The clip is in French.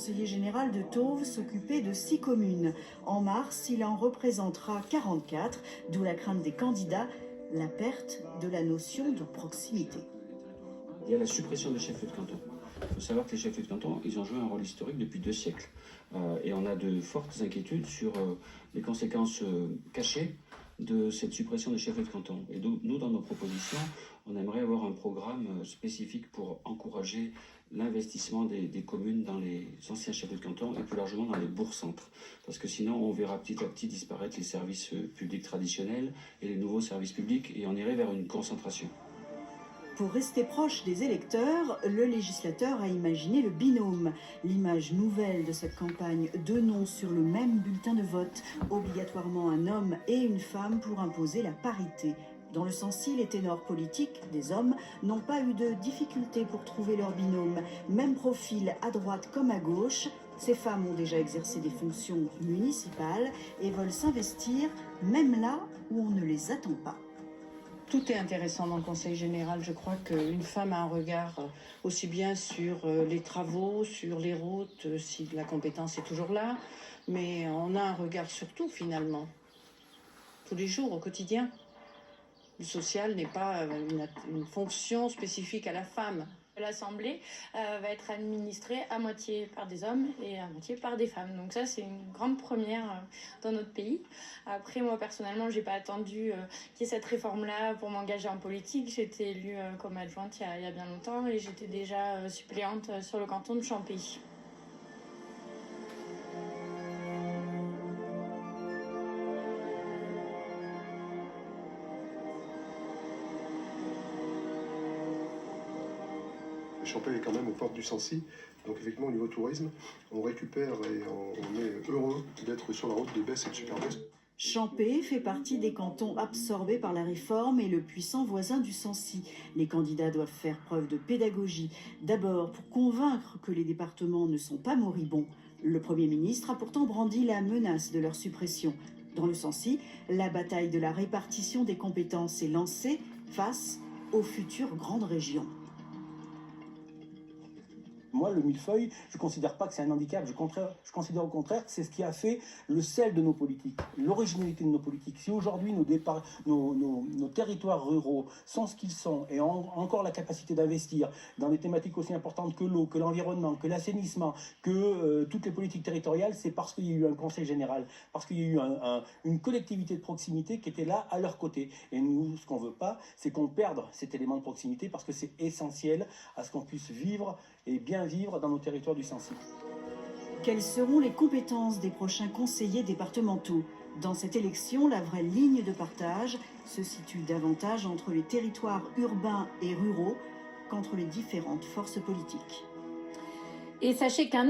conseiller général de Tauves s'occupait de 6 communes. En mars, il en représentera 44, d'où la crainte des candidats, la perte de la notion de proximité. Il y a la suppression des chefs-lieux de canton. Il faut savoir que les chefs-lieux de canton, ils ont joué un rôle historique depuis 2 siècles. Et on a de fortes inquiétudes sur les conséquences cachées de cette suppression des chefs-lieux de canton. Et nous, dans nos propositions, on aimerait avoir un programme spécifique pour encourager l'investissement des communes dans les anciens chefs-lieux de canton et plus largement dans les bourgs-centres. Parce que sinon, on verra petit à petit disparaître les services publics traditionnels et les nouveaux services publics et on irait vers une concentration. Pour rester proche des électeurs, le législateur a imaginé le binôme. L'image nouvelle de cette campagne, 2 noms sur le même bulletin de vote, obligatoirement un homme et une femme pour imposer la parité. Dans le Sancy, les ténors politiques, des hommes, n'ont pas eu de difficulté pour trouver leur binôme. Même profil à droite comme à gauche. Ces femmes ont déjà exercé des fonctions municipales et veulent s'investir, même là où on ne les attend pas. Tout est intéressant dans le Conseil général. Je crois qu'une femme a un regard aussi bien sur les travaux, sur les routes, si la compétence est toujours là, mais on a un regard sur tout finalement, tous les jours, au quotidien. Le social n'est pas une fonction spécifique à la femme. L'Assemblée va être administrée à moitié par des hommes et à moitié par des femmes. Donc ça, c'est une grande première dans notre pays. Après, moi, personnellement, j'ai pas attendu qu'il y ait cette réforme-là pour m'engager en politique. J'ai été élue comme adjointe il y a bien longtemps et j'étais déjà suppléante sur le canton de Champey. Champey est quand même aux portes du Sancy, donc effectivement au niveau tourisme, on récupère et on est heureux d'être sur la route de Besse et de Super-Besse. Champey fait partie des cantons absorbés par la réforme et le puissant voisin du Sancy. Les candidats doivent faire preuve de pédagogie. D'abord, pour convaincre que les départements ne sont pas moribonds. Le Premier ministre a pourtant brandi la menace de leur suppression. Dans le Sancy, la bataille de la répartition des compétences est lancée face aux futures grandes régions. Moi, le millefeuille, je ne considère pas que c'est un handicap. Je considère au contraire que c'est ce qui a fait le sel de nos politiques, l'originalité de nos politiques. Si aujourd'hui nos territoires ruraux sont ce qu'ils sont et ont encore la capacité d'investir dans des thématiques aussi importantes que l'eau, que l'environnement, que l'assainissement, que toutes les politiques territoriales, c'est parce qu'il y a eu un conseil général, parce qu'il y a eu une collectivité de proximité qui était là à leur côté. Et nous, ce qu'on ne veut pas, c'est qu'on perde cet élément de proximité parce que c'est essentiel à ce qu'on puisse vivre et bien vivre dans nos territoires du Sancy. Quelles seront les compétences des prochains conseillers départementaux? Dans cette élection, la vraie ligne de partage se situe davantage entre les territoires urbains et ruraux qu'entre les différentes forces politiques. Et sachez qu'un